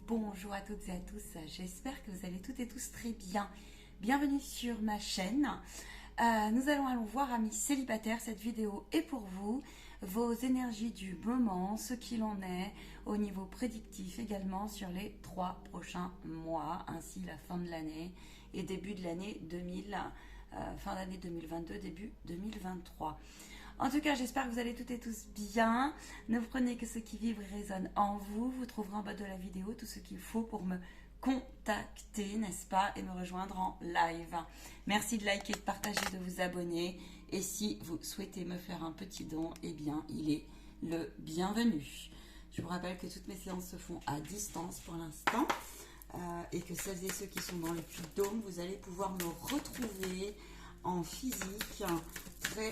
Bonjour à toutes et à tous, j'espère que vous allez toutes et tous très bien. Bienvenue sur ma chaîne. Nous allons voir, amis célibataires, cette vidéo est pour vous, vos énergies du moment, ce qu'il en est au niveau prédictif également sur les 3 prochains mois, ainsi la fin de l'année et début de l'année 2000, fin d'année 2022, début 2023. En tout cas, j'espère que vous allez toutes et tous bien. Ne vous prenez que ce qui vibre et résonne en vous. Vous trouverez en bas de la vidéo tout ce qu'il faut pour me contacter, n'est-ce pas, et me rejoindre en live. Merci de liker, de partager, de vous abonner. Et si vous souhaitez me faire un petit don, eh bien, il est le bienvenu. Je vous rappelle que toutes mes séances se font à distance pour l'instant. Et que celles et ceux qui sont dans le Puy-de-Dôme, vous allez pouvoir me retrouver en physique très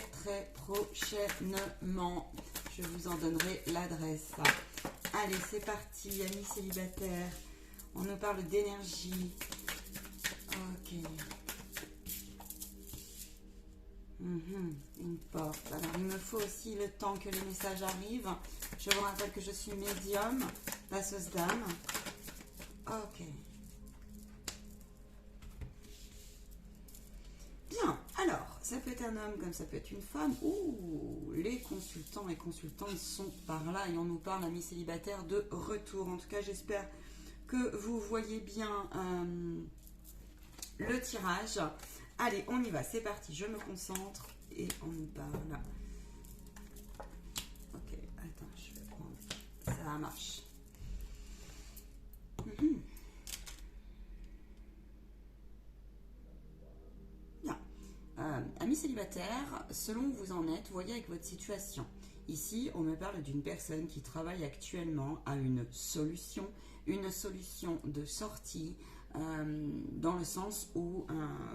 prochainement. Je vous en donnerai l'adresse. Allez, c'est parti, amis célibataires. On nous parle d'énergie. Ok. Une porte. Alors, il me faut aussi le temps que les messages arrivent. Je vous rappelle que je suis médium, passeuse d'âme. Ok. Bien, alors, ça peut être un homme comme ça peut être une femme. Ouh, les consultants et consultantes sont par là et on nous parle, amis célibataires, de retour. En tout cas, j'espère que vous voyez bien le tirage. Allez, on y va, c'est parti, je me concentre et on nous parle. Ok, attends, je vais prendre. Ça marche. Amis célibataires, selon où vous en êtes, voyez avec votre situation. Ici, on me parle d'une personne qui travaille actuellement à une solution de sortie, dans le sens où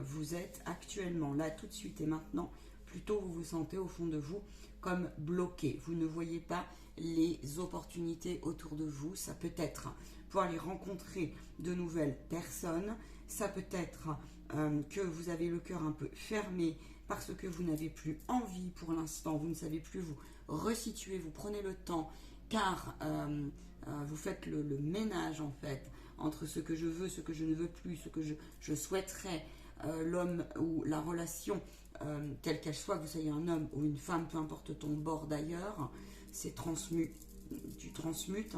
vous êtes actuellement, là, tout de suite et maintenant, plutôt vous vous sentez au fond de vous comme bloqué. Vous ne voyez pas les opportunités autour de vous. Ça peut être pour aller rencontrer de nouvelles personnes. Ça peut être que vous avez le cœur un peu fermé parce que vous n'avez plus envie pour l'instant. Vous ne savez plus vous resituer. Vous prenez le temps car vous faites le ménage en fait entre ce que je veux, ce que je ne veux plus, ce que je souhaiterais. L'homme ou la relation, quelle qu'elle soit, que vous soyez un homme ou une femme, peu importe ton bord d'ailleurs, tu transmutes.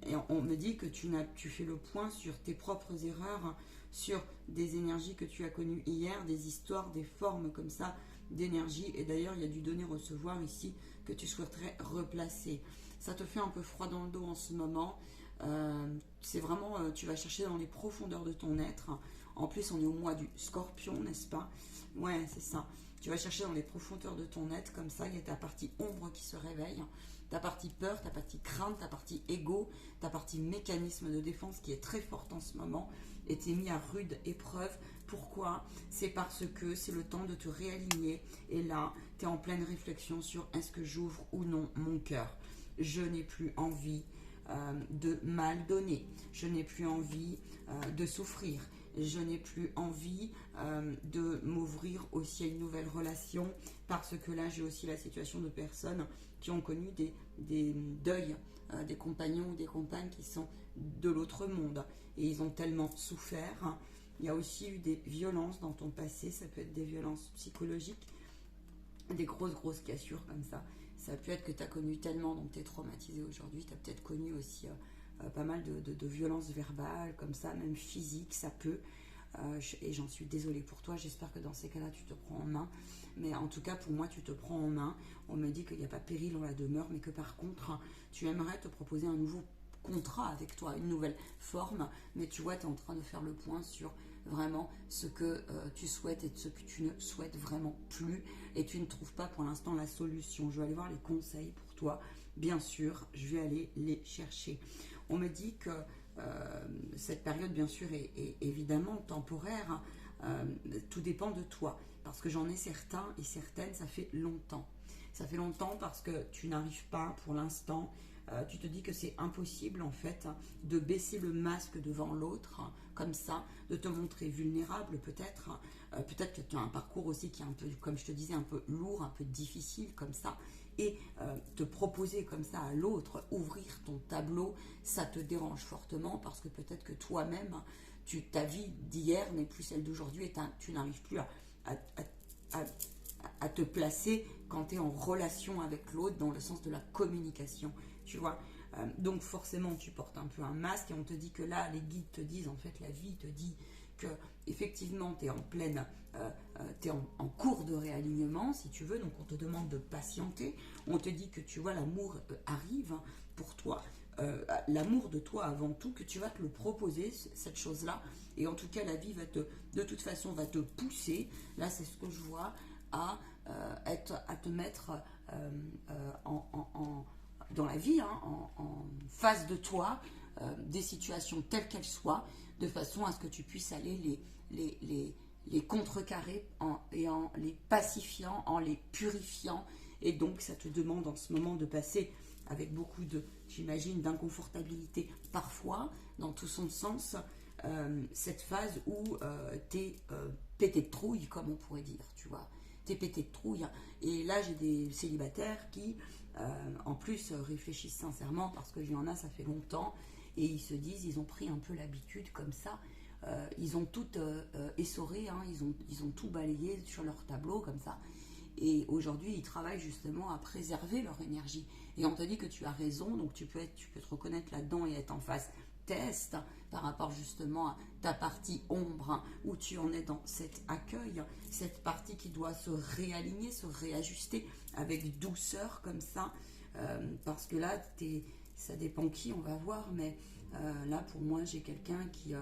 Et on me dit que tu fais le point sur tes propres erreurs, sur des énergies que tu as connues hier, des histoires, des formes comme ça d'énergie. Et d'ailleurs, il y a du donner-recevoir ici que tu souhaiterais replacer. Ça te fait un peu froid dans le dos en ce moment. C'est vraiment, tu vas chercher dans les profondeurs de ton être. En plus, on est au mois du Scorpion, n'est-ce pas? Ouais, c'est ça. Tu vas chercher dans les profondeurs de ton être, comme ça, il y a ta partie ombre qui se réveille, ta partie peur, ta partie crainte, ta partie ego, ta partie mécanisme de défense qui est très forte en ce moment et t'es mis à rude épreuve. Pourquoi? C'est parce que c'est le temps de te réaligner et là, tu es en pleine réflexion sur est-ce que j'ouvre ou non mon cœur. Je n'ai plus envie de mal donner, je n'ai plus envie de souffrir, je n'ai plus envie de m'ouvrir aussi à une nouvelle relation parce que là j'ai aussi la situation de personnes qui ont connu des deuils, des compagnons ou des compagnes qui sont de l'autre monde et ils ont tellement souffert. Il y a aussi eu des violences dans ton passé, ça peut être des violences psychologiques, des grosses cassures comme ça. Ça peut être que tu as connu tellement, donc tu es traumatisé aujourd'hui. Tu as peut-être connu aussi pas mal de violences verbales, comme ça, même physiques, ça peut. Et j'en suis désolée pour toi. J'espère que dans ces cas-là, tu te prends en main. Mais en tout cas, pour moi, tu te prends en main. On me dit qu'il n'y a pas péril en la demeure, mais que par contre, tu aimerais te proposer un nouveau contrat avec toi, une nouvelle forme, mais tu vois, tu es en train de faire le point sur vraiment ce que tu souhaites et ce que tu ne souhaites vraiment plus et tu ne trouves pas pour l'instant la solution. Je vais aller voir les conseils pour toi, bien sûr, je vais aller les chercher. On me dit que cette période, bien sûr, est évidemment temporaire, tout dépend de toi, parce que j'en ai certains et certaines, ça fait longtemps. Ça fait longtemps parce que tu n'arrives pas pour l'instant, tu te dis que c'est impossible en fait de baisser le masque devant l'autre, comme ça, de te montrer vulnérable peut-être. Peut-être que tu as un parcours aussi qui est un peu, comme je te disais, un peu lourd, un peu difficile comme ça. et te proposer comme ça à l'autre, ouvrir ton tableau, ça te dérange fortement parce que peut-être que toi-même, ta vie d'hier n'est plus celle d'aujourd'hui et tu n'arrives plus à te placer quand tu es en relation avec l'autre dans le sens de la communication, tu vois. Donc forcément tu portes un peu un masque et on te dit que là, les guides te disent, en fait la vie te dit que effectivement tu es en pleine, tu es en cours de réalignement si tu veux, donc on te demande de patienter, on te dit que tu vois l'amour arrive pour toi, l'amour de toi avant tout, que tu vas te le proposer, cette chose-là, et en tout cas la vie de toute façon va te pousser, là c'est ce que je vois, à te mettre dans la vie, hein, en face de toi, des situations telles qu'elles soient, de façon à ce que tu puisses aller les contrecarrer en les pacifiant, en les purifiant. Et donc ça te demande en ce moment de passer avec beaucoup de, j'imagine, d'inconfortabilité parfois, dans tout son sens, cette phase où t'es pété de trouille, comme on pourrait dire, tu vois. T'es pété de trouille. Et là, j'ai des célibataires qui, en plus, réfléchissent sincèrement, parce qu'il y en a, ça fait longtemps, et ils se disent, ils ont pris un peu l'habitude comme ça, ils ont tout essoré, hein, ils ont tout balayé sur leur tableau comme ça. Et aujourd'hui, ils travaillent justement à préserver leur énergie. Et on te dit que tu as raison, donc tu peux te reconnaître là-dedans et être en phase test par rapport justement à ta partie ombre, hein, où tu en es dans cet accueil, cette partie qui doit se réaligner, se réajuster avec douceur comme ça, parce que là, ça dépend qui, on va voir, mais là pour moi j'ai quelqu'un qui,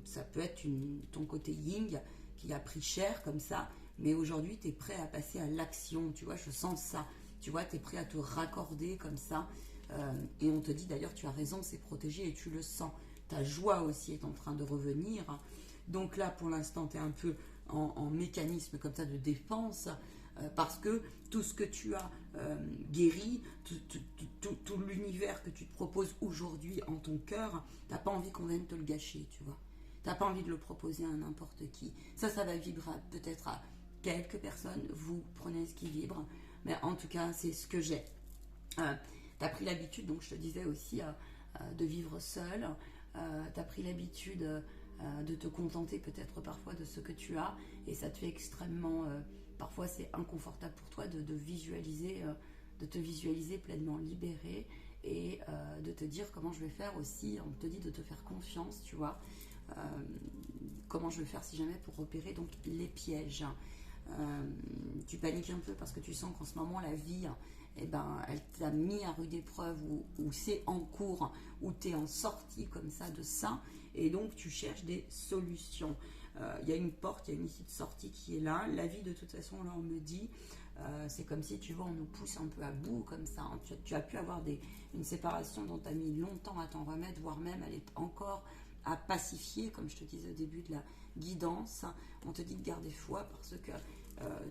ça peut être ton côté yin qui a pris cher comme ça, mais aujourd'hui tu es prêt à passer à l'action, tu vois, je sens ça, tu vois, tu es prêt à te raccorder comme ça, et on te dit d'ailleurs, tu as raison, c'est protégé et tu le sens, ta joie aussi est en train de revenir, donc là pour l'instant tu es un peu en mécanisme comme ça de défense, parce que tout ce que tu as guéri, tout l'univers que tu te proposes aujourd'hui en ton cœur, tu n'as pas envie qu'on vienne te le gâcher, tu vois. Tu n'as pas envie de le proposer à n'importe qui. Ça va vibrer peut-être à quelques personnes, vous prenez ce qui vibre, mais en tout cas, c'est ce que j'ai. Tu as pris l'habitude, donc je te disais aussi, de vivre seul. Tu as pris l'habitude de te contenter peut-être parfois de ce que tu as, et ça te fait extrêmement... parfois c'est inconfortable pour toi de visualiser, de te visualiser pleinement libéré, et de te dire comment je vais faire aussi, on te dit de te faire confiance, tu vois, comment je vais faire si jamais pour repérer donc les pièges. Tu paniques un peu parce que tu sens qu'en ce moment la vie, eh ben, elle t'a mis à rude épreuve, ou c'est en cours, ou tu es en sortie comme ça de ça, et donc tu cherches des solutions. Il y a une porte, il y a une issue de sortie qui est là. La vie de toute façon, là on me dit, c'est comme si tu vois, on nous pousse un peu à bout comme ça, hein. Tu as pu avoir une séparation dont tu as mis longtemps à t'en remettre, voire même elle est encore à pacifier, comme je te disais au début de la guidance. On te dit de garder foi parce que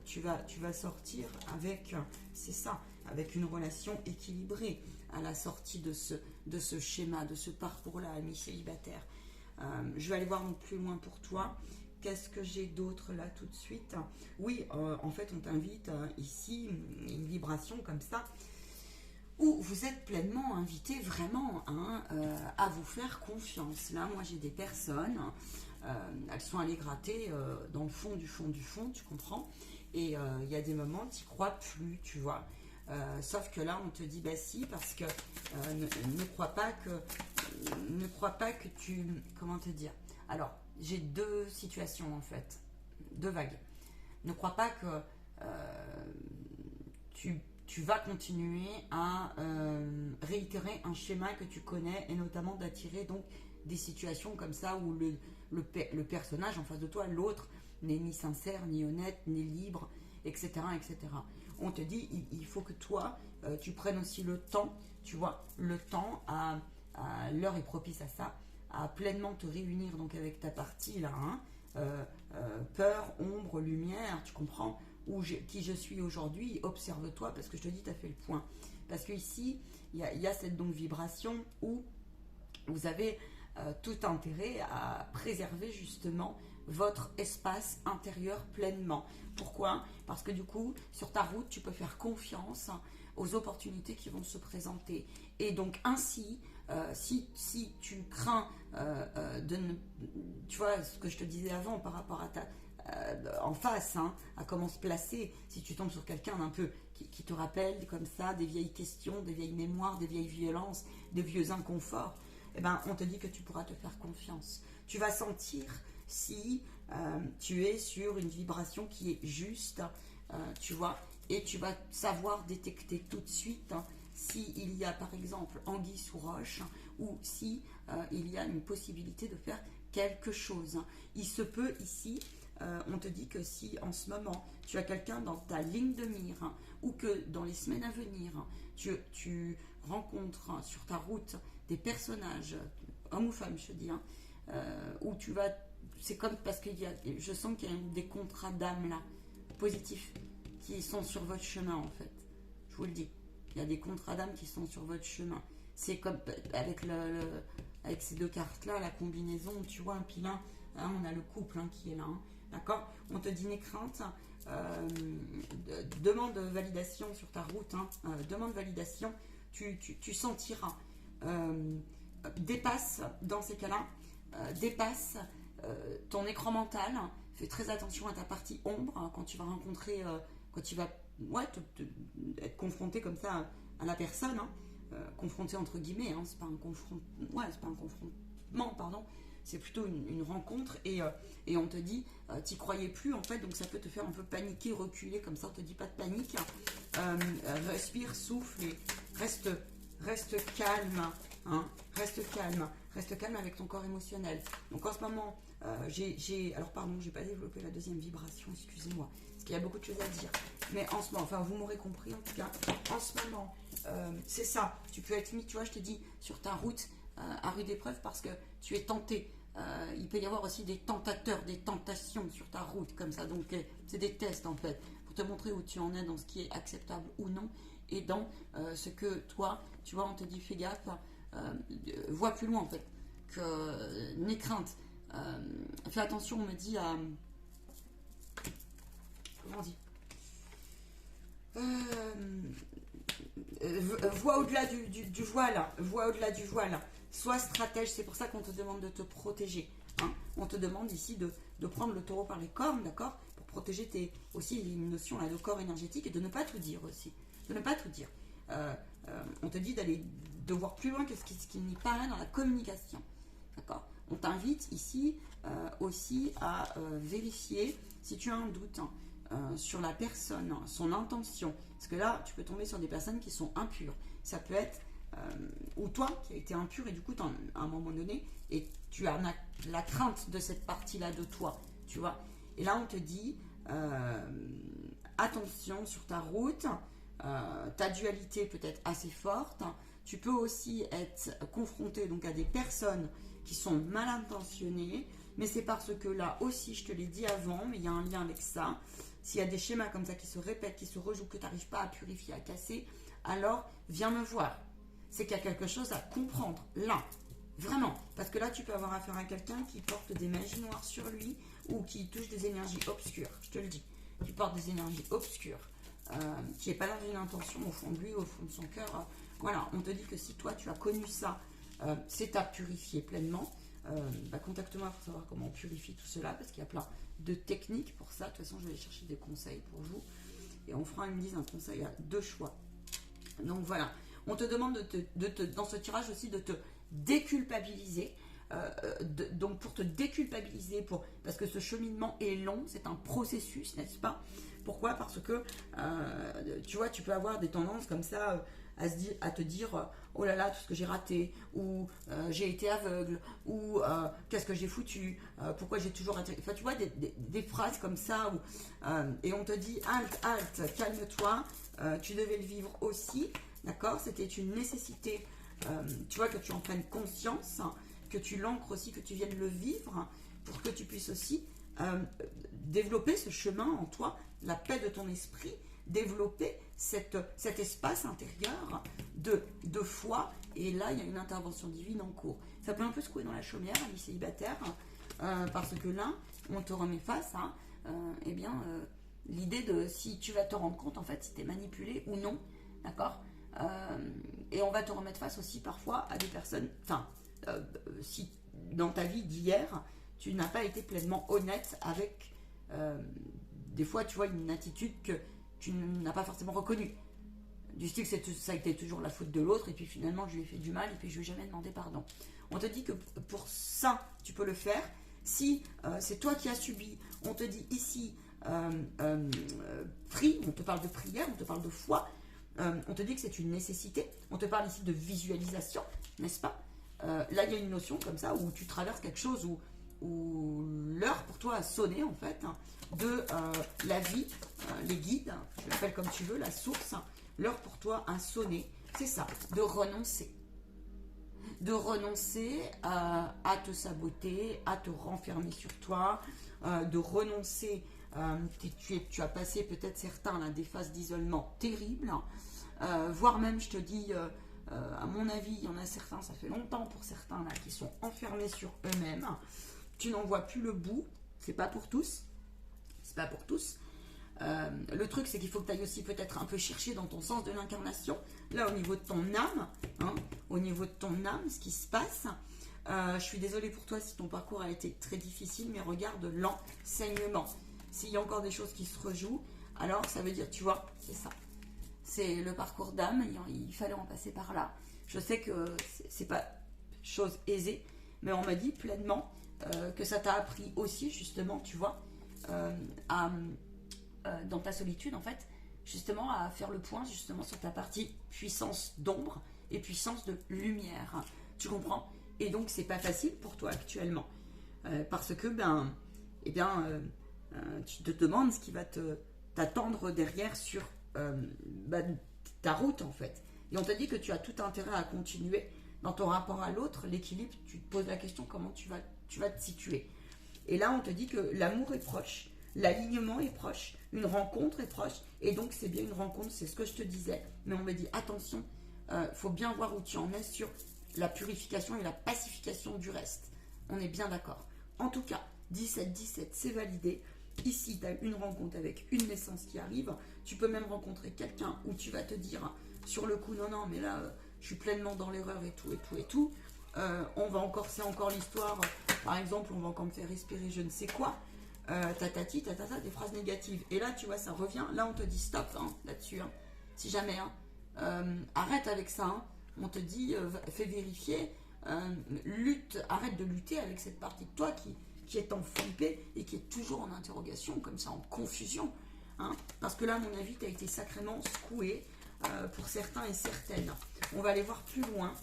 tu vas sortir avec, c'est ça, avec une relation équilibrée à la sortie de ce schéma, de ce parcours-là, ami célibataire. Je vais aller voir donc plus loin pour toi. Qu'est-ce que j'ai d'autre là tout de suite? Oui, en fait, on t'invite ici, une vibration comme ça, où vous êtes pleinement invité vraiment, hein, à vous faire confiance. Là, moi, j'ai des personnes, elles sont allées gratter dans le fond du fond du fond, tu comprends? Et il y a des moments, tu n'y crois plus, tu vois. Sauf que là, on te dit, bah si, parce que ne crois pas que tu... Comment te dire? Alors, j'ai deux situations en fait, deux vagues. Ne crois pas que tu vas continuer à réitérer un schéma que tu connais, et notamment d'attirer donc des situations comme ça où le personnage en face de toi, l'autre, n'est ni sincère, ni honnête, ni libre, etc. etc. On te dit, il faut que toi, tu prennes aussi le temps, tu vois, le temps l'heure est propice à ça, à pleinement te réunir donc avec ta partie là, hein, peur, ombre, lumière, tu comprends, qui je suis aujourd'hui, observe-toi, parce que je te dis, tu as fait le point. Parce que ici, il y a cette donc vibration où vous avez tout intérêt à préserver justement votre espace intérieur pleinement. Pourquoi? Parce que du coup, sur ta route, tu peux faire confiance aux opportunités qui vont se présenter. Et donc ainsi, si tu crains de ne... Tu vois, ce que je te disais avant par rapport à ta... en face, hein, à comment se placer, si tu tombes sur quelqu'un d'un peu qui te rappelle comme ça des vieilles questions, des vieilles mémoires, des vieilles violences, des vieux inconforts, eh ben, on te dit que tu pourras te faire confiance. Tu vas sentir si tu es sur une vibration qui est juste, tu vois, et tu vas savoir détecter tout de suite s'il y a par exemple anguille sous roche ou si il y a une possibilité de faire quelque chose. Il se peut ici, on te dit que si en ce moment tu as quelqu'un dans ta ligne de mire ou que dans les semaines à venir tu rencontres sur ta route des personnages, hommes ou femmes je te dis, où tu vas, c'est comme parce que je sens qu'il y a des contrats d'âme là, positifs, qui sont sur votre chemin en fait, je vous le dis, il y a des contrats d'âme qui sont sur votre chemin. C'est comme avec, avec ces deux cartes là, la combinaison, tu vois un pilin, hein, on a le couple hein, qui est là, hein, d'accord, on te dit n'aie crainte, demande validation sur ta route, hein, demande validation, tu sentiras, dépasse dans ces cas-là, dépasse ton écran mental, fais très attention à ta partie ombre hein, quand tu vas rencontrer, quand tu vas être confronté comme ça à la personne, hein, confronté entre guillemets, hein, c'est pas un confrontement, pardon, c'est plutôt une rencontre et on te dit, t'y croyais plus en fait, donc ça peut te faire un peu paniquer, reculer, comme ça on te dit pas de panique, respire, souffle et reste calme, hein, reste calme avec ton corps émotionnel. Donc en ce moment, alors pardon, j'ai pas développé la deuxième vibration, excusez-moi, parce qu'il y a beaucoup de choses à dire. Mais en ce moment, enfin vous m'aurez compris en tout cas, en ce moment, c'est ça, tu peux être mis, tu vois, je te dis, sur ta route à rude épreuve parce que tu es tenté. Il peut y avoir aussi des tentateurs, des tentations sur ta route comme ça, donc c'est des tests en fait, pour te montrer où tu en es dans ce qui est acceptable ou non, et dans ce que toi, tu vois, on te dit fais gaffe, vois plus loin en fait, que n'aie crainte, fais attention, on me dit à... Comment on dit, vois au-delà du voile, vois au-delà du voile, sois stratège, c'est pour ça qu'on te demande de te protéger, hein. On te demande ici de prendre le taureau par les cornes, d'accord, pour protéger aussi une notion là, de corps énergétique et de ne pas tout dire aussi, de ne pas tout dire. On te dit de voir plus loin que ce qui n'y paraît dans la communication, d'accord. On t'invite ici aussi à vérifier si tu as un doute, hein, sur la personne, son intention, parce que là tu peux tomber sur des personnes qui sont impures, ça peut être ou toi qui as été impur et du coup à un moment donné et tu as la crainte de cette partie là de toi, tu vois, et là on te dit attention sur ta route, ta dualité peut être assez forte, tu peux aussi être confronté donc à des personnes qui sont mal intentionnées, mais c'est parce que là aussi, je te l'ai dit avant, mais il y a un lien avec ça. S'il y a des schémas comme ça qui se répètent, qui se rejouent, que tu n'arrives pas à purifier, à casser, alors viens me voir. C'est qu'il y a quelque chose à comprendre, là, vraiment. Parce que là, tu peux avoir affaire à quelqu'un qui porte des magies noires sur lui ou qui touche des énergies obscures, je te le dis. Qui porte des énergies obscures, qui n'est pas dans une intention au fond de lui, au fond de son cœur. Voilà, on te dit que si toi, tu as connu ça, c'est à purifier pleinement. Contacte-moi pour savoir comment on purifie tout cela, parce qu'il y a plein de techniques pour ça. De toute façon, je vais aller chercher des conseils pour vous et on fera un conseil à 2 choix. Donc voilà, on te demande dans ce tirage aussi de te déculpabiliser, donc pour te déculpabiliser, parce que ce cheminement est long, c'est un processus, n'est-ce pas? Pourquoi? Parce que tu vois, tu peux avoir des tendances comme ça à te dire oh là là, tout ce que j'ai raté, ou j'ai été aveugle, ou qu'est-ce que j'ai foutu, pourquoi j'ai toujours raté. Enfin, tu vois, des phrases comme ça, et on te dit halte, calme-toi, tu devais le vivre aussi, d'accord? C'était une nécessité, tu vois, que tu en prennes conscience, que tu l'ancres aussi, que tu viennes le vivre, pour que tu puisses aussi développer ce chemin en toi, la paix de ton esprit, développer cet espace intérieur de foi Et là, il y a une intervention divine en cours. Ça peut un peu secouer dans la chaumière, amis célibataires, parce que là, on te remet face à, eh bien, l'idée de si tu vas te rendre compte, en fait, si tu es manipulé ou non, d'accord. Et on va te remettre face aussi parfois à des personnes, enfin, si dans ta vie d'hier, tu n'as pas été pleinement honnête avec, des fois, tu vois, une attitude que tu n'as pas forcément reconnue. Du style que ça a été toujours la faute de l'autre, et puis finalement, je lui ai fait du mal, et puis je lui ai jamais demandé pardon. On te dit que pour ça, tu peux le faire. Si c'est toi qui as subi, on te dit ici, prie, on te parle de prière, on te parle de foi, on te dit que c'est une nécessité, on te parle ici de visualisation, n'est-ce pas? Là, il y a une notion comme ça où tu traverses quelque chose où l'heure pour toi a sonné, en fait, de la vie, les guides, tu l'appelles comme tu veux, la source, l'heure pour toi a sonné, c'est ça, de renoncer. De renoncer à te saboter, à te renfermer sur toi, de renoncer, tu as passé peut-être certains là, des phases d'isolement terribles, voire même je te dis, à mon avis, il y en a certains, ça fait longtemps pour certains là, qui sont enfermés sur eux-mêmes, tu n'en vois plus le bout, c'est pas pour tous, c'est pas pour tous. Le truc, c'est qu'il faut que tu ailles aussi peut-être un peu chercher dans ton sens de l'incarnation, là au niveau de ton âme, hein, au niveau de ton âme, ce qui se passe. Je suis désolée pour toi si ton parcours a été très difficile, mais regarde l'enseignement. S'il y a encore des choses qui se rejouent, alors ça veut dire, tu vois, c'est ça. C'est le parcours d'âme, il fallait en passer par là. Je sais que c'est pas chose aisée, mais on m'a dit pleinement que ça t'a appris aussi, justement, tu vois, dans ta solitude, en fait, justement à faire le point justement sur ta partie puissance d'ombre et puissance de lumière. Tu comprends? Et donc c'est pas facile pour toi actuellement parce que tu te demandes ce qui va t'attendre derrière sur ta route, en fait. Et on t'a dit que tu as tout intérêt à continuer dans ton rapport à l'autre, l'équilibre. Tu te poses la question comment tu vas te situer. Et là on te dit que l'amour est proche. L'alignement est proche, une rencontre est proche, et donc c'est bien une rencontre, c'est ce que je te disais. Mais on me dit attention, faut bien voir où tu en es sur la purification et la pacification du reste. On est bien d'accord. En tout cas, 17-17, c'est validé. Ici, tu as une rencontre avec une naissance qui arrive. Tu peux même rencontrer quelqu'un où tu vas te dire sur le coup, non, mais là, je suis pleinement dans l'erreur et tout, et tout, et tout. C'est encore l'histoire, par exemple, on va encore me faire respirer je ne sais quoi. Tatati, tatata, des phrases négatives. Et là, tu vois, ça revient. Là, on te dit stop là-dessus. Si jamais, arrête avec ça. On te dit, fais vérifier, lutte, arrête de lutter avec cette partie de toi qui est en flippé et qui est toujours en interrogation, comme ça, en confusion. Parce que là, à mon avis, tu as été sacrément secoué pour certains et certaines. On va aller voir plus loin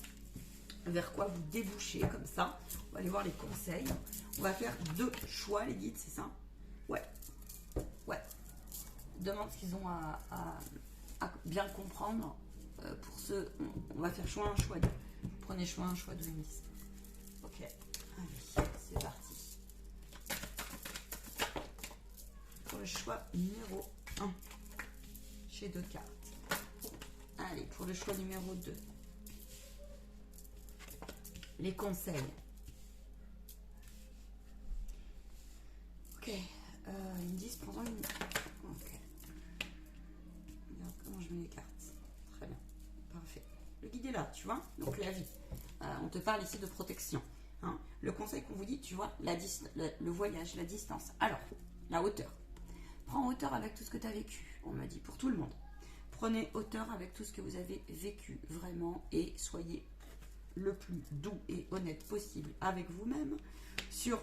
vers quoi vous débouchez comme ça. On va aller voir les conseils. On va faire 2 choix, les guides, c'est ça? Ouais. Demande ce qu'ils ont à bien comprendre. Pour ceux, on va faire choix 1, choix 2. Prenez choix 1, choix 2, ils me disent. Ok, allez, c'est parti. Pour le choix numéro 1, j'ai 2 cartes. Allez, pour le choix numéro 2. Les conseils. Ok, ils me disent prends-en une. Ok. Regarde comment je mets les cartes. Très bien, parfait. Le guide est là, tu vois. Donc la vie. On te parle ici de protection. Le conseil qu'on vous dit, tu vois, le voyage, la distance. Alors, la hauteur. Prends hauteur avec tout ce que tu as vécu. On m'a dit pour tout le monde. Prenez hauteur avec tout ce que vous avez vécu vraiment et soyez le plus doux et honnête possible avec vous-même sur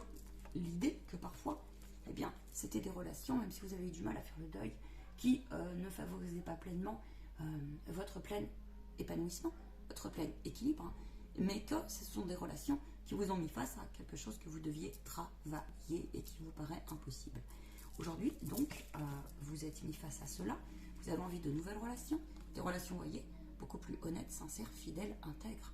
l'idée que parfois, eh bien, c'était des relations, même si vous avez eu du mal à faire le deuil, qui ne favorisaient pas pleinement votre plein épanouissement, votre plein équilibre, mais que ce sont des relations qui vous ont mis face à quelque chose que vous deviez travailler et qui vous paraît impossible. Aujourd'hui, donc, vous êtes mis face à cela, vous avez envie de nouvelles relations, des relations, vous voyez, beaucoup plus honnêtes, sincères, fidèles, intègres,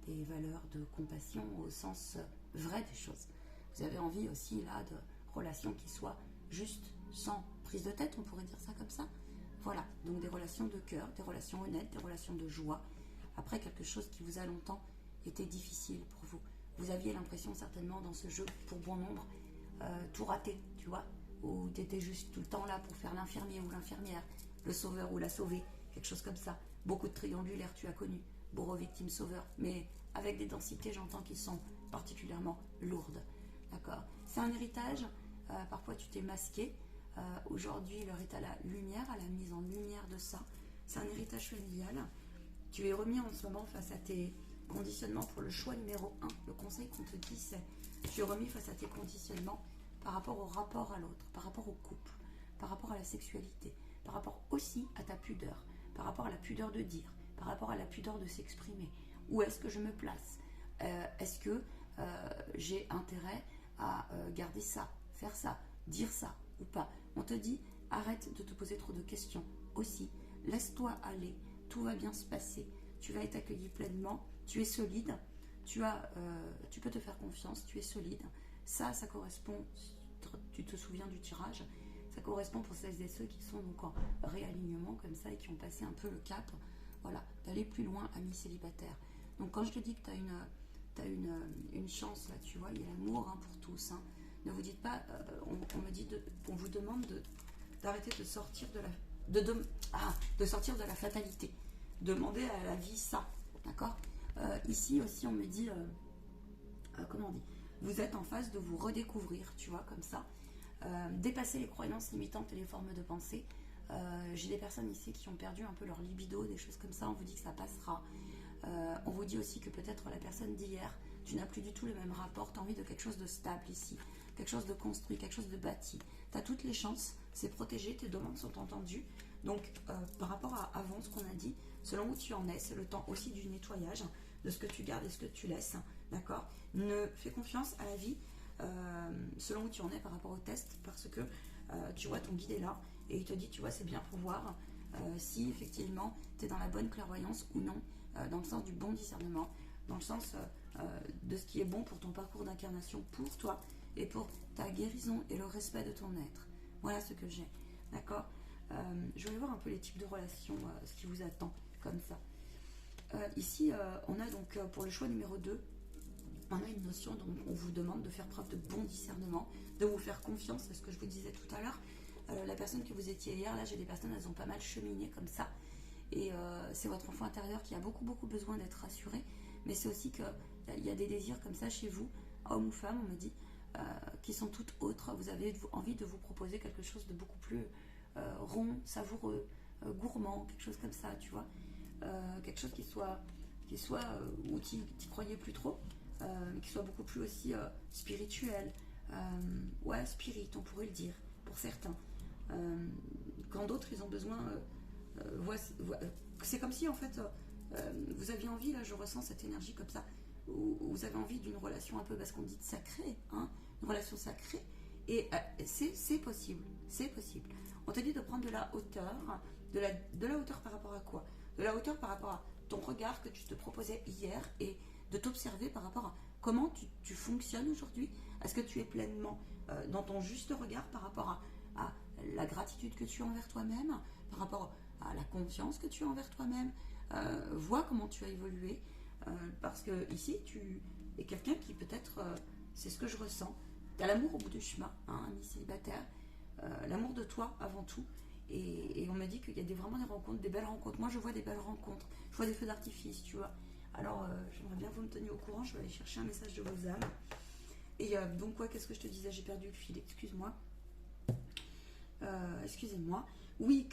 des valeurs de compassion au sens vrai des choses. Vous avez envie aussi là de relations qui soient juste sans prise de tête, on pourrait dire ça comme ça. Voilà, donc des relations de cœur, des relations honnêtes, des relations de joie, après quelque chose qui vous a longtemps été difficile pour vous. Vous aviez l'impression certainement dans ce jeu, pour bon nombre, tout rater, tu vois, ou tu étais juste tout le temps là pour faire l'infirmier ou l'infirmière, le sauveur ou la sauvée, quelque chose comme ça. Beaucoup de triangulaires tu as connu, bourreau, victime, sauveur, mais avec des densités, j'entends, qui sont particulièrement lourdes. D'accord? C'est un héritage, parfois tu t'es masqué. Aujourd'hui, l'heure est à la lumière, à la mise en lumière de ça. C'est un héritage familial. Tu es remis en ce moment face à tes conditionnements pour le choix numéro 1. Le conseil qu'on te dit, c'est tu es remis face à tes conditionnements par rapport au rapport à l'autre, par rapport au couple, par rapport à la sexualité, par rapport aussi à ta pudeur, par rapport à la pudeur de dire, par rapport à la pudeur de s'exprimer. Où est-ce que je me place? Est-ce que j'ai intérêt à garder ça, faire ça, dire ça ou pas? On te dit, arrête de te poser trop de questions. Aussi, laisse-toi aller, tout va bien se passer. Tu vas être accueilli pleinement, tu es solide, tu peux te faire confiance, tu es solide. Ça correspond, tu te souviens du tirage, ça correspond pour celles et ceux qui sont donc en réalignement comme ça et qui ont passé un peu le cap, voilà, d'aller plus loin, amis célibataires. Donc quand je te dis que tu as une chance là, tu vois, il y a l'amour pour tous. Ne vous dites pas, on vous demande d'arrêter de sortir de sortir de la fatalité. Demandez à la vie ça, d'accord? Ici aussi on me dit, comment on dit, vous êtes en phase de vous redécouvrir, tu vois, comme ça. Dépasser les croyances limitantes et les formes de pensée. J'ai des personnes ici qui ont perdu un peu leur libido, des choses comme ça, on vous dit que ça passera. On vous dit aussi que peut-être la personne d'hier, tu n'as plus du tout le même rapport, tu as envie de quelque chose de stable ici, quelque chose de construit, quelque chose de bâti. Tu as toutes les chances, c'est protégé, tes demandes sont entendues. Donc par rapport à avant, ce qu'on a dit, selon où tu en es, c'est le temps aussi du nettoyage, de ce que tu gardes et ce que tu laisses, d'accord? Ne fais confiance à la vie selon où tu en es par rapport au test, parce que tu vois, ton guide est là, et il te dit, tu vois, c'est bien pour voir si effectivement tu es dans la bonne clairvoyance ou non, dans le sens du bon discernement, dans le sens de ce qui est bon pour ton parcours d'incarnation, pour toi, et pour ta guérison et le respect de ton être. Voilà ce que j'ai, d'accord? Je vais voir un peu les types de relations, ce qui vous attend, comme ça. Ici, on a donc, pour le choix numéro 2, on a une notion, donc on vous demande de faire preuve de bon discernement, de vous faire confiance, c'est ce que je vous disais tout à l'heure. La personne que vous étiez hier, là j'ai des personnes, elles ont pas mal cheminé comme ça, et c'est votre enfant intérieur qui a beaucoup besoin d'être rassuré, mais c'est aussi qu'il y a des désirs comme ça chez vous, homme ou femme, on me dit, qui sont toutes autres. Vous avez envie de vous proposer quelque chose de beaucoup plus rond, savoureux, gourmand, quelque chose comme ça, tu vois, quelque chose qui soit où tu n'y croyais plus trop, qui soit beaucoup plus aussi spirituel, ouais, spirit, on pourrait le dire, pour certains. Quand d'autres, ils ont besoin, c'est comme si en fait, vous aviez envie, là je ressens cette énergie comme ça, où vous avez envie d'une relation un peu, parce qu'on dit de sacrée, une relation sacrée, et c'est possible, c'est possible. On t'a dit de prendre de la hauteur, de la hauteur par rapport à quoi? De la hauteur par rapport à ton regard que tu te proposais hier, et de t'observer par rapport à comment tu fonctionnes aujourd'hui. Est-ce que tu es pleinement dans ton juste regard par rapport à la gratitude que tu as envers toi-même, par rapport à la confiance que tu as envers toi-même? Vois comment tu as évolué, parce que ici tu es quelqu'un qui peut-être, c'est ce que je ressens, tu as l'amour au bout du chemin, ami célibataire, l'amour de toi avant tout, et on me dit qu'il y a vraiment des rencontres, des belles rencontres. Moi je vois des belles rencontres, je vois des feux d'artifice, tu vois. Alors j'aimerais bien que vous me teniez au courant, je vais aller chercher un message de vos âmes. Et donc ouais, qu'est-ce que je te disais, j'ai perdu le fil, excuse-moi. Excusez-moi. Oui,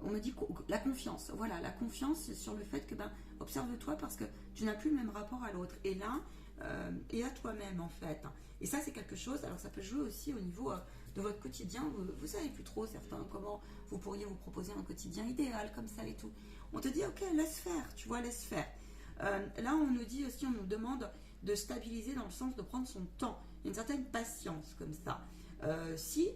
on me dit que la confiance, voilà, la confiance sur le fait que, observe-toi, parce que tu n'as plus le même rapport à l'autre, et là, et à toi-même en fait. Et ça c'est quelque chose, alors ça peut jouer aussi au niveau de votre quotidien, vous savez plus trop certains comment vous pourriez vous proposer un quotidien idéal comme ça et tout. On te dit ok, laisse faire, tu vois, laisse faire. Là on nous dit aussi, on nous demande de stabiliser dans le sens de prendre son temps, une certaine patience comme ça. Si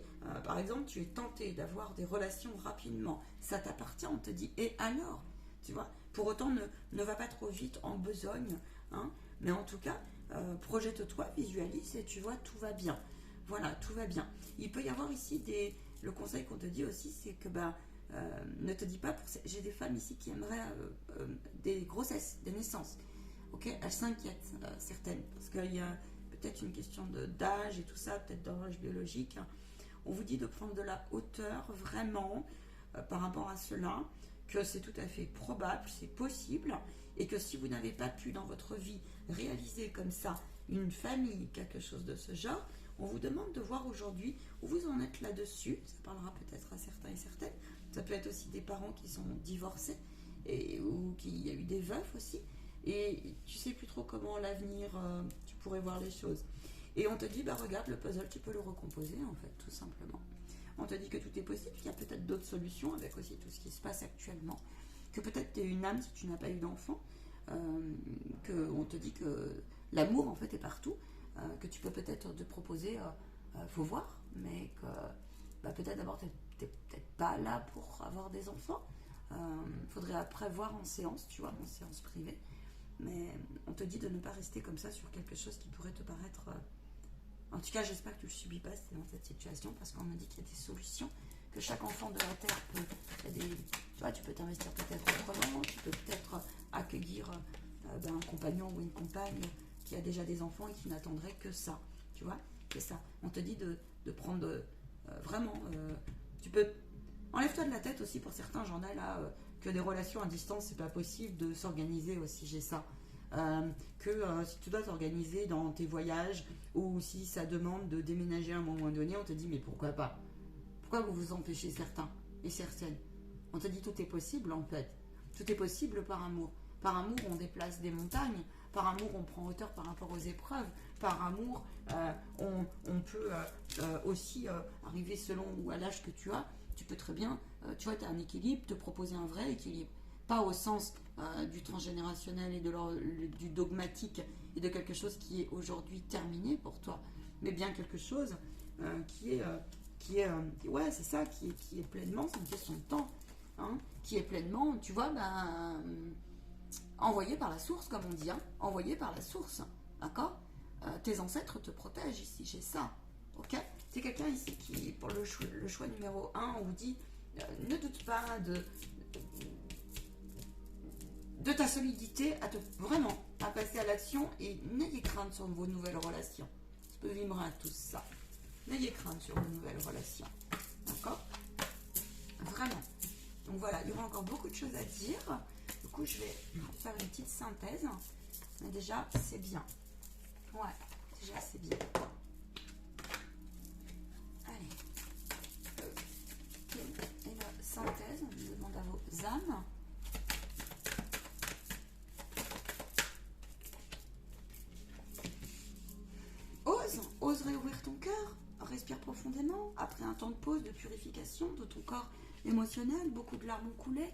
par exemple tu es tenté d'avoir des relations rapidement, ça t'appartient, on te dit et alors, tu vois, pour autant ne va pas trop vite en besogne, mais en tout cas projette-toi, visualise et tu vois, tout va bien. Voilà, tout va bien. Il peut y avoir ici le conseil qu'on te dit aussi, c'est que Ne te dis pas, j'ai des femmes ici qui aimeraient des grossesses, des naissances. Ok, elles s'inquiètent, certaines, parce qu'il y a peut-être une question d'âge et tout ça, peut-être d'horloge biologique. On vous dit de prendre de la hauteur, vraiment, par rapport à cela, que c'est tout à fait probable, c'est possible, et que si vous n'avez pas pu dans votre vie réaliser comme ça une famille, quelque chose de ce genre, on vous demande de voir aujourd'hui où vous en êtes là-dessus. Ça parlera peut-être à certains et certaines. Ça peut être aussi des parents qui sont divorcés ou qu'il y a eu des veufs aussi. Et tu sais plus trop comment l'avenir, tu pourrais voir les choses. Et on te dit, bah regarde, le puzzle, tu peux le recomposer en fait, tout simplement. On te dit que tout est possible, qu'il y a peut-être d'autres solutions avec aussi tout ce qui se passe actuellement. Que peut-être tu es une âme si tu n'as pas eu d'enfant. On te dit que l'amour en fait est partout. Que tu peux peut-être te proposer, faut voir, mais que bah, peut-être d'abord tu n'es peut-être pas là pour avoir des enfants. Faudrait après voir en séance, tu vois, en séance privée. Mais on te dit de ne pas rester comme ça sur quelque chose qui pourrait te paraître... En tout cas, j'espère que tu ne le subis pas si tu es dans cette situation, parce qu'on me dit qu'il y a des solutions, que chaque enfant de la Terre peut... Tu vois, tu peux t'investir peut-être autrement, tu peux peut-être accueillir un compagnon ou une compagne qui a déjà des enfants et qui n'attendrait que ça. Tu vois, c'est ça. On te dit de prendre vraiment... tu peux... Enlève-toi de la tête aussi, pour certains, j'en ai là... que des relations à distance, c'est pas possible de s'organiser aussi, j'ai ça. Si tu dois t'organiser dans tes voyages ou si ça demande de déménager à un moment donné, on te dit mais pourquoi pas? Pourquoi vous vous empêchez certains et certaines? On te dit tout est possible en fait. Tout est possible par amour. Par amour, on déplace des montagnes. Par amour, on prend hauteur par rapport aux épreuves. Par amour, on peut aussi arriver selon ou à l'âge que tu as. Tu peux très bien, tu vois, tu as un équilibre, te proposer un vrai équilibre. Pas au sens du transgénérationnel et du dogmatique et de quelque chose qui est aujourd'hui terminé pour toi, mais bien quelque chose qui est pleinement, c'est une question de temps, hein, qui est pleinement, tu vois, envoyé par la source, comme on dit, hein, envoyé par la source, d'accord. Tes ancêtres te protègent ici, j'ai ça, ok. C'est quelqu'un ici qui, pour le choix numéro 1, on vous dit, ne doute pas de ta solidité, vraiment à passer à l'action et n'ayez crainte sur vos nouvelles relations. Ça peut vibrer à tout ça. N'ayez crainte sur vos nouvelles relations. D'accord? Vraiment. Donc voilà, il y aura encore beaucoup de choses à dire. Du coup, je vais faire une petite synthèse. Mais déjà, c'est bien. Ouais, déjà, c'est bien. Allez. Et la synthèse, on demande à vos âmes. Ose réouvrir ton cœur, respire profondément, après un temps de pause, de purification de ton corps émotionnel, beaucoup de larmes ont coulé,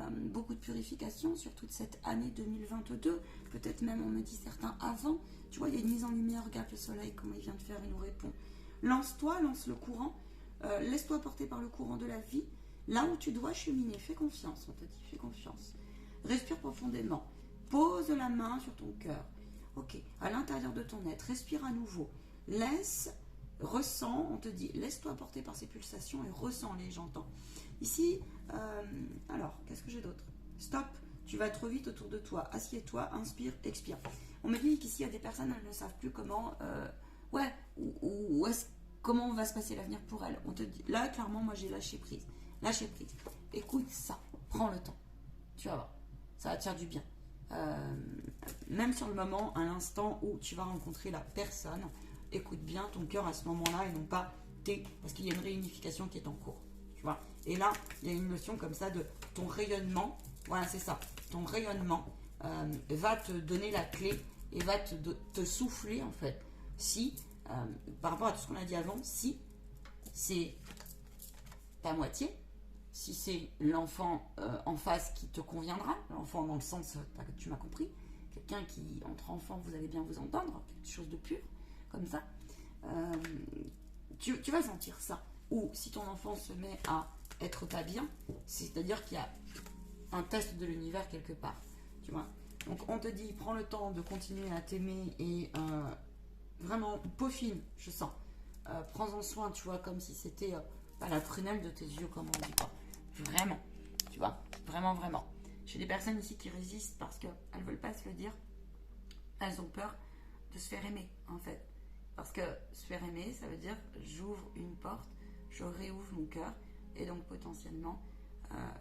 beaucoup de purification sur toute cette année 2022, peut-être même on me dit certains avant, tu vois, il y a une mise en lumière, regarde le soleil, comment il vient de faire, il nous répond. Lance-toi, lance le courant, laisse-toi porter par le courant de la vie, là où tu dois cheminer, fais confiance, on te dit, fais confiance. Respire profondément, pose la main sur ton cœur. Ok, à l'intérieur de ton être, respire à nouveau. Ressens, on te dit, laisse-toi porter par ces pulsations et ressens-les, j'entends. Ici, alors, qu'est-ce que j'ai d'autre? Stop, tu vas trop vite autour de toi. Assieds-toi, inspire, expire. On me dit qu'ici, il y a des personnes, elles ne savent plus comment, comment va se passer l'avenir pour elles. On te dit, là, clairement, moi, j'ai lâché prise. Lâcher prise. Écoute ça, prends le temps. Tu vas voir, ça va te faire du bien. Même sur le moment, à l'instant où tu vas rencontrer la personne, écoute bien ton cœur à ce moment-là et non pas parce qu'il y a une réunification qui est en cours, tu vois. Et là, il y a une notion comme ça de ton rayonnement, voilà, c'est ça, ton rayonnement va te donner la clé et va te souffler en fait, si, par rapport à tout ce qu'on a dit avant, si c'est ta moitié, si c'est l'enfant en face qui te conviendra, l'enfant dans le sens, tu m'as compris, quelqu'un qui, entre enfants, vous allez bien vous entendre, quelque chose de pur, comme ça, tu vas sentir ça. Ou si ton enfant se met à être pas bien, c'est-à-dire qu'il y a un test de l'univers quelque part, tu vois. Donc on te dit, prends le temps de continuer à t'aimer et vraiment peaufine, je sens. Prends-en soin, tu vois, comme si c'était la prunelle de tes yeux, comme on dit, quoi. Vraiment, tu vois, vraiment, vraiment. J'ai des personnes ici qui résistent parce qu'elles ne veulent pas se le dire. Elles ont peur de se faire aimer, en fait. Parce que se faire aimer, ça veut dire j'ouvre une porte, je réouvre mon cœur, et donc potentiellement,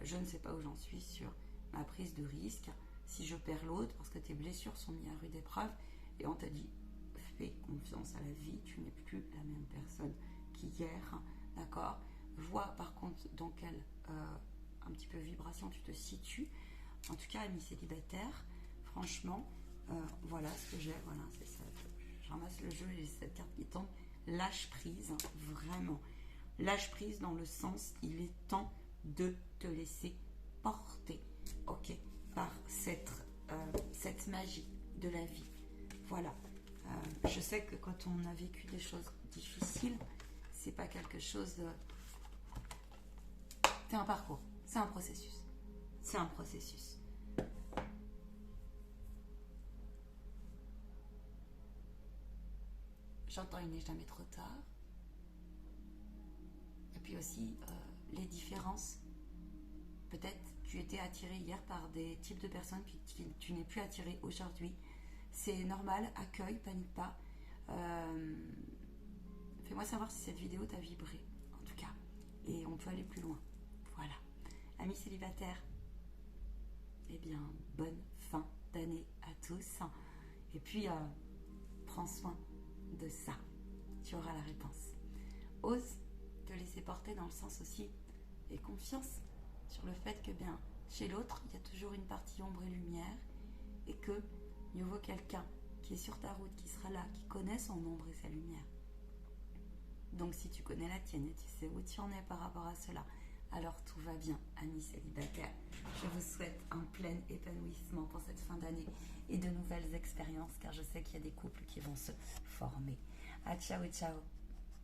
je ne sais pas où j'en suis sur ma prise de risque. Si je perds l'autre, parce que tes blessures sont mises à rude épreuve, et on t'a dit, fais confiance à la vie, tu n'es plus la même personne qu'hier, d'accord? Vois par contre dans quelle un petit peu vibration tu te situes. En tout cas, amis célibataires, franchement, voilà ce que j'ai, voilà, c'est ça. Je ramasse le jeu et j'ai cette carte qui tombe. Lâche prise, hein, vraiment. Lâche prise dans le sens, il est temps de te laisser porter, ok, par cette magie de la vie. Voilà. Je sais que quand on a vécu des choses difficiles, c'est pas quelque chose de... C'est un parcours, c'est un processus. C'est un processus. J'entends il n'est jamais trop tard. Et puis aussi les différences. Peut-être tu étais attiré hier par des types de personnes que tu n'es plus attiré aujourd'hui. C'est normal, accueille, panique pas. Fais-moi savoir si cette vidéo t'a vibré, en tout cas. Et on peut aller plus loin. Voilà. Amis célibataires, eh bien, bonne fin d'année à tous. Et puis, prends soin de ça. Tu auras la réponse. Ose te laisser porter dans le sens aussi et confiance sur le fait que bien chez l'autre il y a toujours une partie ombre et lumière et que mieux vaut quelqu'un qui est sur ta route, qui sera là, qui connaît son ombre et sa lumière. Donc si tu connais la tienne et tu sais où tu en es par rapport à cela, alors tout va bien, amis célibataires. Je vous souhaite un plein épanouissement pour cette fin d'année et de nouvelles expériences car je sais qu'il y a des couples qui vont se former. Ah, ciao, ciao.